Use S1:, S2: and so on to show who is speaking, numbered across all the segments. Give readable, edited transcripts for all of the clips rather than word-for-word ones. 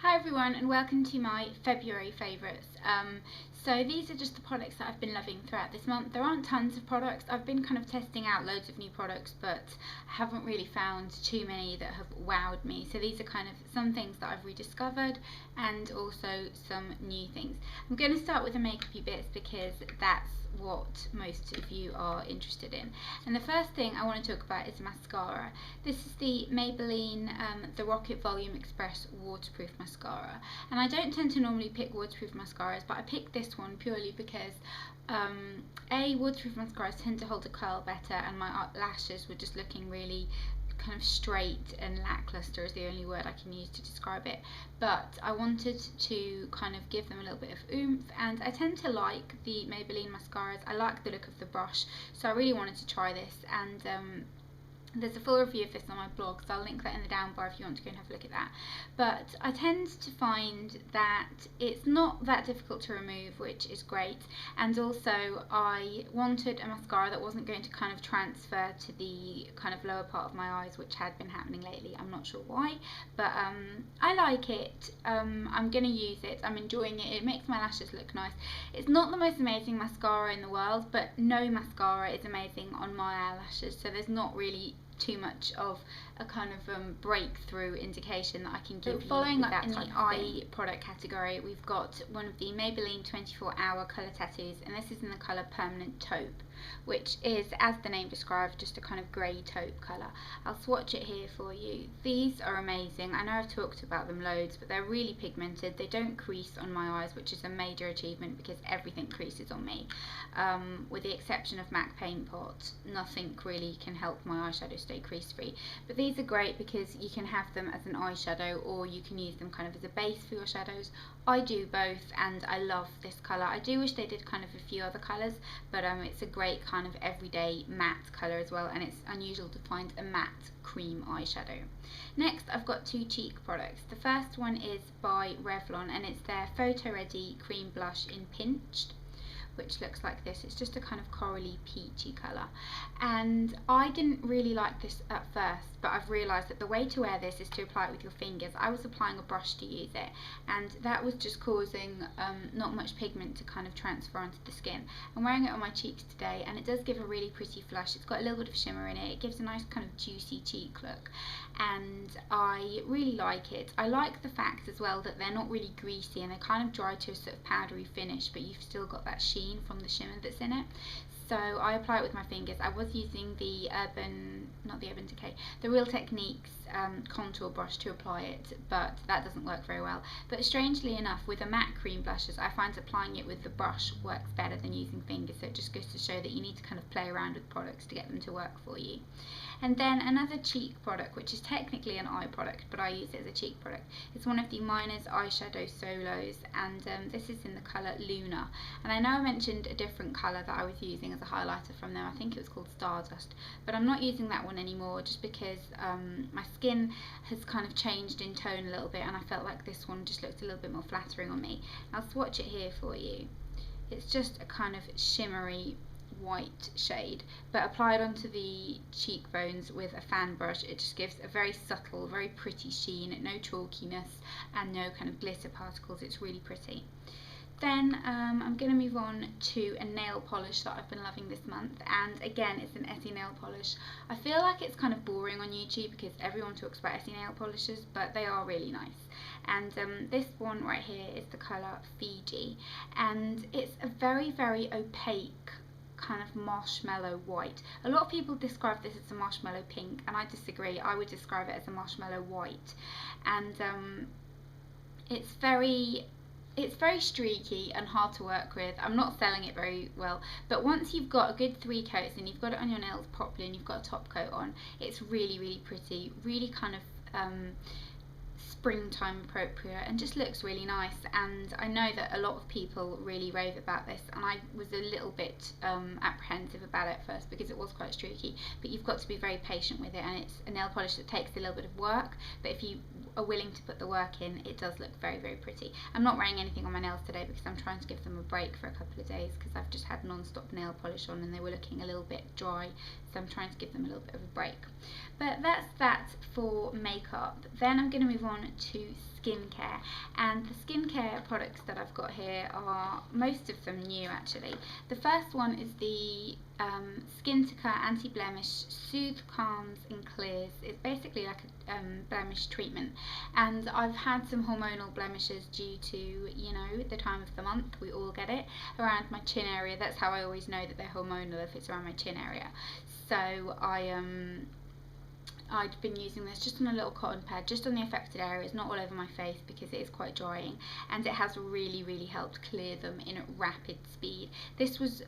S1: Hi everyone and welcome to my February favourites. So these are just the products that I've been loving throughout this month. There aren't tons of products. I've been kind of testing out loads of new products, but I haven't really found too many that have wowed me. So these are kind of some things that I've rediscovered and also some new things. I'm going to start with the makeupy bits because that's what most of you are interested in. And the first thing I want to talk about is mascara. This is the Maybelline the Rocket Volume Express Waterproof Mascara. And I don't tend to normally pick waterproof mascaras, but I picked this one purely because waterproof mascaras tend to hold a curl better, and my lashes were just looking really kind of straight and lackluster is the only word I can use to describe it, but I wanted to kind of give them a little bit of oomph, and I tend to like the Maybelline mascaras. I like the look of the brush, so I really wanted to try this, and there's a full review of this on my blog, so I'll link that in the down bar if you want to go and have a look at that. But I tend to find that it's not that difficult to remove, which is great, and also I wanted a mascara that wasn't going to kind of transfer to the kind of lower part of my eyes, which had been happening lately. I'm not sure why, but I like it. I'm going to use it. I'm enjoying it. It makes my lashes look nice. It's not the most amazing mascara in the world, but no mascara is amazing on my eyelashes, so there's not really too much of a kind of breakthrough indication that I can give you. Following up in the eye product category, we've got one of the Maybelline 24-hour colour tattoos, and this is in the colour Permanent Taupe, which is, as the name describes, just a kind of grey taupe colour. I'll swatch it here for you. These are amazing. I know I've talked about them loads, but they're really pigmented. They don't crease on my eyes, which is a major achievement because everything creases on me. With the exception of MAC Paint Pot, nothing really can help my eyeshadow stay crease free. But these are great because you can have them as an eyeshadow, or you can use them kind of as a base for your shadows. I do both, and I love this colour. I do wish they did kind of a few other colours, but it's a great kind of everyday matte colour as well, and it's unusual to find a matte cream eyeshadow. Next, I've got two cheek products. The first one is by Revlon, and it's their Photoready Cream Blush in Pinched, which looks like this. It's just a kind of corally peachy colour, and I didn't really like this at first, but I've realised that the way to wear this is to apply it with your fingers. I was applying a brush to use it, and that was just causing not much pigment to kind of transfer onto the skin. I'm wearing it on my cheeks today, and it does give a really pretty flush. It's got a little bit of shimmer in it. It gives a nice kind of juicy cheek look, and I really like it. I like the fact as well that they're not really greasy, and they kind of dry to a sort of powdery finish, but you've still got that sheen from the shimmer that's in it. So I apply it with my fingers. I was using the Real Techniques contour brush to apply it, but that doesn't work very well. But strangely enough, with the matte cream blushes, I find applying it with the brush works better than using fingers, so it just goes to show that you need to kind of play around with products to get them to work for you. And then another cheek product, which is technically an eye product, but I use it as a cheek product. It's one of the Miners Eyeshadow Solos, and this is in the colour Luna. And I know I mentioned a different colour that I was using as a highlighter from them. I think it was called Stardust, but I'm not using that one anymore just because my skin has kind of changed in tone a little bit, and I felt like this one just looked a little bit more flattering on me. I'll swatch it here for you. It's just a kind of shimmery white shade, but applied onto the cheekbones with a fan brush, it just gives a very subtle, very pretty sheen, no chalkiness and no kind of glitter particles. It's really pretty. Then I'm going to move on to a nail polish that I've been loving this month, and again it's an Essie nail polish. I feel like it's kind of boring on YouTube because everyone talks about Essie nail polishes, but they are really nice. And this one right here is the colour Fiji, and it's a very, very opaque kind of marshmallow white. A lot of people describe this as a marshmallow pink, and I disagree. I would describe it as a marshmallow white, and it's very streaky and hard to work with. I'm not selling it very well, but once you've got a good 3 coats and you've got it on your nails properly and you've got a top coat on, it's really, really pretty, really kind of springtime appropriate, and just looks really nice. And I know that a lot of people really rave about this, and I was a little bit apprehensive about it at first because it was quite streaky, but you've got to be very patient with it, and it's a nail polish that takes a little bit of work, but if you are willing to put the work in, it does look very, very pretty. I'm not wearing anything on my nails today because I'm trying to give them a break for a couple of days because I've just had non-stop nail polish on and they were looking a little bit dry, so I'm trying to give them a little bit of a break. But that's that for makeup. Then I'm going to move on to skincare, and the skincare products that I've got here are most of them new actually. The first one is the Skin to Care Anti-Blemish Soothe, Calms and Clears. It's basically like a blemish treatment, and I've had some hormonal blemishes due to, you know, the time of the month. We all get it around my chin area. That's how I always know that they're hormonal, if it's around my chin area. So I'd been using this just on a little cotton pad, just on the affected areas, not all over my face because it is quite drying, and it has really helped clear them in rapid speed. This was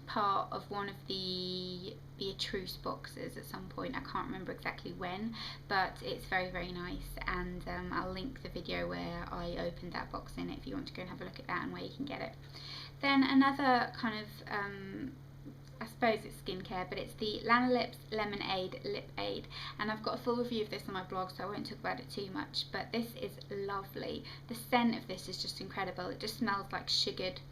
S1: part of one of the Beatrice boxes at some point, I can't remember exactly when, but it's very nice, and I'll link the video where I opened that box in if you want to go and have a look at that and where you can get it. Then another kind of I suppose it's skincare, but it's the Lanolips Lemonade Lip Aid, and I've got a full review of this on my blog, so I won't talk about it too much, but this is lovely. The scent of this is just incredible. It just smells like sugared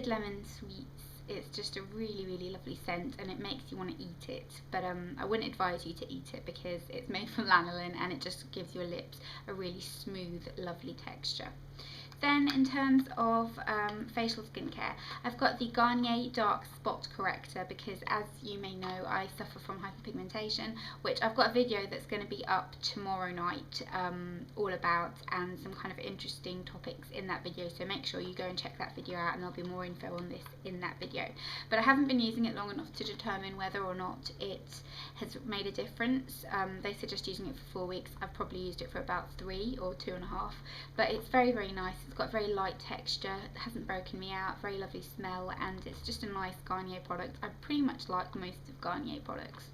S1: lemon sweets. It's just a really lovely scent, and it makes you want to eat it, but I wouldn't advise you to eat it because it's made from lanolin and it just gives your lips a really smooth, lovely texture. Then in terms of facial skincare, I've got the Garnier Dark Spot Corrector because, as you may know, I suffer from hyperpigmentation, which I've got a video that's going to be up tomorrow night all about, and some kind of interesting topics in that video, so make sure you go and check that video out, and there'll be more info on this in that video. But I haven't been using it long enough to determine whether or not it has made a difference. They suggest using it for 4 weeks. I've probably used it for about 3 or 2.5, but it's very nice. It's got a very light texture, it hasn't broken me out, very lovely smell, and it's just a nice Garnier product. I pretty much like most of Garnier products.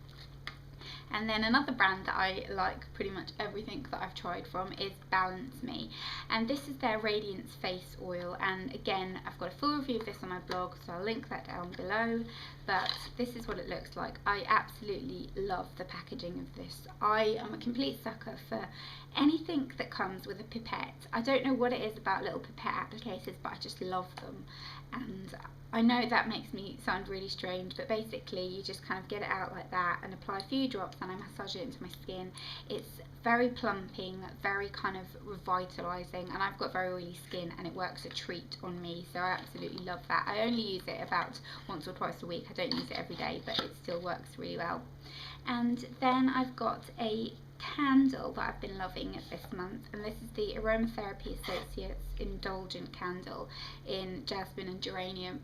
S1: And then another brand that I like pretty much everything that I've tried from is Balance Me, and this is their Radiance Face Oil, and again I've got a full review of this on my blog, so I'll link that down below, but this is what it looks like. I absolutely love the packaging of this. I am a complete sucker for anything that comes with a pipette. I don't know what it is about little pipette applicators, but I just love them, and I know that makes me sound really strange, but basically you just kind of get it out like that and apply a few drops and I massage it into my skin. It's very plumping, very kind of revitalising, and I've got very oily skin and it works a treat on me, so I absolutely love that. I only use it about once or twice a week. I don't use it every day, but it still works really well. And then I've got a candle that I've been loving this month, and this is the Aromatherapy Associates Indulgent Candle in Jasmine and Geranium,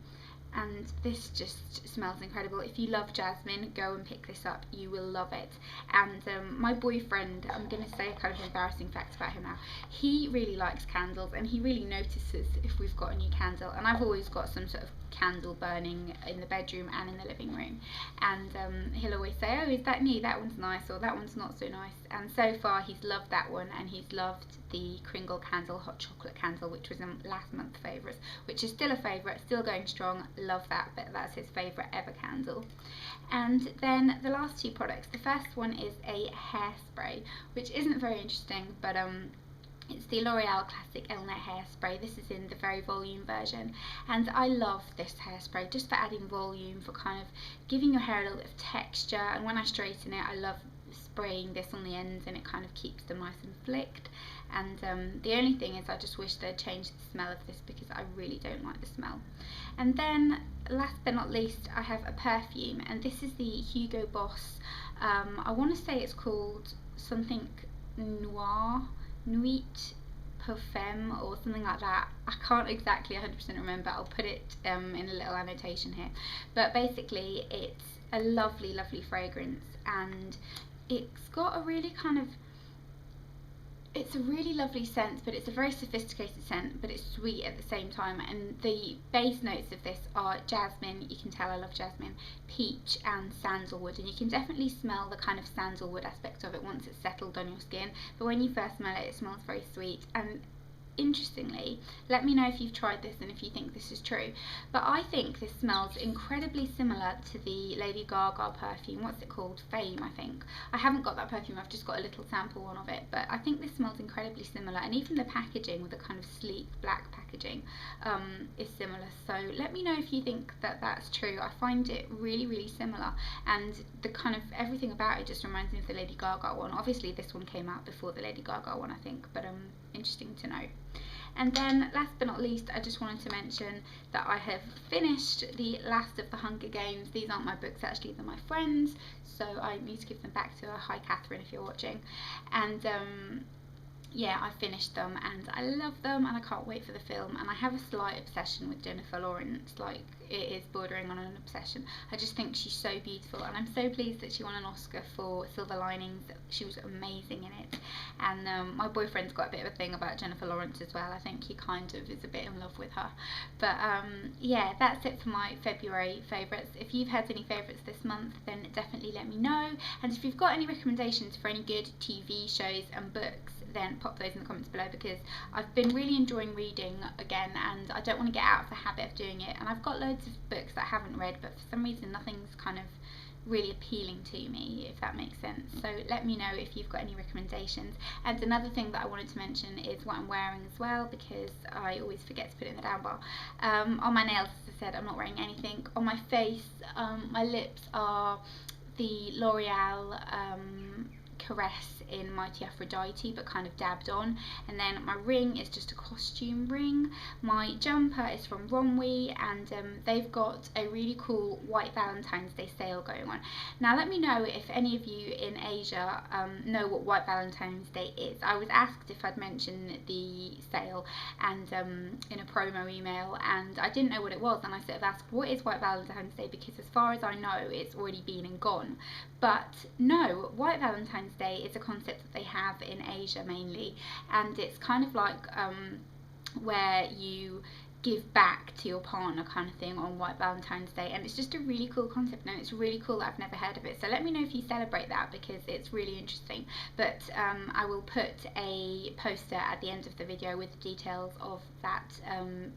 S1: and this just smells incredible. If you love jasmine, go and pick this up, you will love it. And my boyfriend, I'm going to say a kind of embarrassing fact about him now, he really likes candles and he really notices if we've got a new candle, and I've always got some sort of candle burning in the bedroom and in the living room, and he'll always say, oh, is that new, that one's nice, or that one's not so nice. And so far he's loved that one, and he's loved the Kringle candle, hot chocolate candle, which was in last month's favourites, which is still a favourite, still going strong, love that, but that's his favourite ever candle. And then the last 2 products, the first one is a hairspray, which isn't very interesting, but it's the Loreal Classic Elnett Hairspray. This is in the very volume version, and I love this hairspray just for adding volume, for kind of giving your hair a little bit of texture, and when I straighten it I love spraying this on the ends, and it kind of keeps them nice and flicked. And the only thing is I just wish they'd changed the smell of this because I really don't like the smell. And then last but not least, I have a perfume, and this is the Hugo Boss, I want to say it's called something nuit perfume or something like that. I can't exactly 100% remember. I'll put it in a little annotation here, but basically it's a lovely fragrance, and it's got a really kind of, it's a really lovely scent, but it's a very sophisticated scent, but it's sweet at the same time. And the base notes of this are jasmine, you can tell I love jasmine, peach and sandalwood, and you can definitely smell the kind of sandalwood aspect of it once it's settled on your skin, but when you first smell it, it smells very sweet. And interestingly, let me know if you've tried this and if you think this is true, but I think this smells incredibly similar to the Lady Gaga perfume. What's it called? Femme, I think. I haven't got that perfume, I've just got a little sample one of it, but I think this smells incredibly similar, and even the packaging with the kind of sleek black packaging is similar. So let me know if you think that that's true. I find it really, really similar, and the kind of everything about it just reminds me of the Lady Gaga one. Obviously this one came out before the Lady Gaga one, I think, but interesting to know. And then last but not least, I just wanted to mention that I have finished the last of the Hunger Games. These aren't my books actually, they're my friends', so I need to give them back to her. Hi Catherine, if you're watching. And yeah, I finished them and I love them and I can't wait for the film. And I have a slight obsession with Jennifer Lawrence, like it is bordering on an obsession. I just think she's so beautiful, and I'm so pleased that she won an Oscar for Silver Linings. She was amazing in it. And my boyfriend's got a bit of a thing about Jennifer Lawrence as well. I think he kind of is a bit in love with her. But yeah, that's it for my February favourites. If you've had any favourites this month, then definitely let me know. And if you've got any recommendations for any good TV shows and books, then pop those in the comments below, because I've been really enjoying reading again and I don't want to get out of the habit of doing it. And I've got loads of books that I haven't read, but for some reason nothing's kind of really appealing to me, if that makes sense. So let me know if you've got any recommendations. And another thing that I wanted to mention is what I'm wearing as well, because I always forget to put it in the down bar. On my nails, as I said, I'm not wearing anything. On my face, my lips are the L'Oreal Caress in Mighty Aphrodite, but kind of dabbed on. And then my ring is just a costume ring. My jumper is from Romwe, and they've got a really cool white Valentine's Day sale going on. Now let me know if any of you in Asia know what white Valentine's Day is. I was asked if I'd mention the sale and in a promo email, and I didn't know what it was, and I sort of asked, what is white Valentine's Day, because as far as I know it's already been and gone. But no, white Valentine's Day is a concept that they have in Asia mainly, and it's kind of like where you give back to your partner kind of thing on white Valentine's Day, and it's just a really cool concept, and it's really cool that I've never heard of it. So let me know if you celebrate that, because it's really interesting. But I will put a poster at the end of the video with the details of that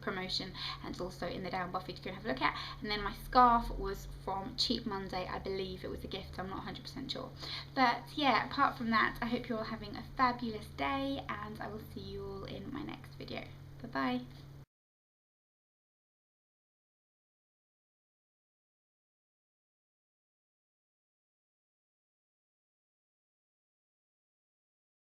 S1: promotion, and also in the down bar for you to go and have a look at. And then my scarf was from Cheap Monday, I believe it was a gift, I'm not 100% sure. But yeah, apart from that, I hope you're all having a fabulous day, and I will see you all in my next video. Bye bye.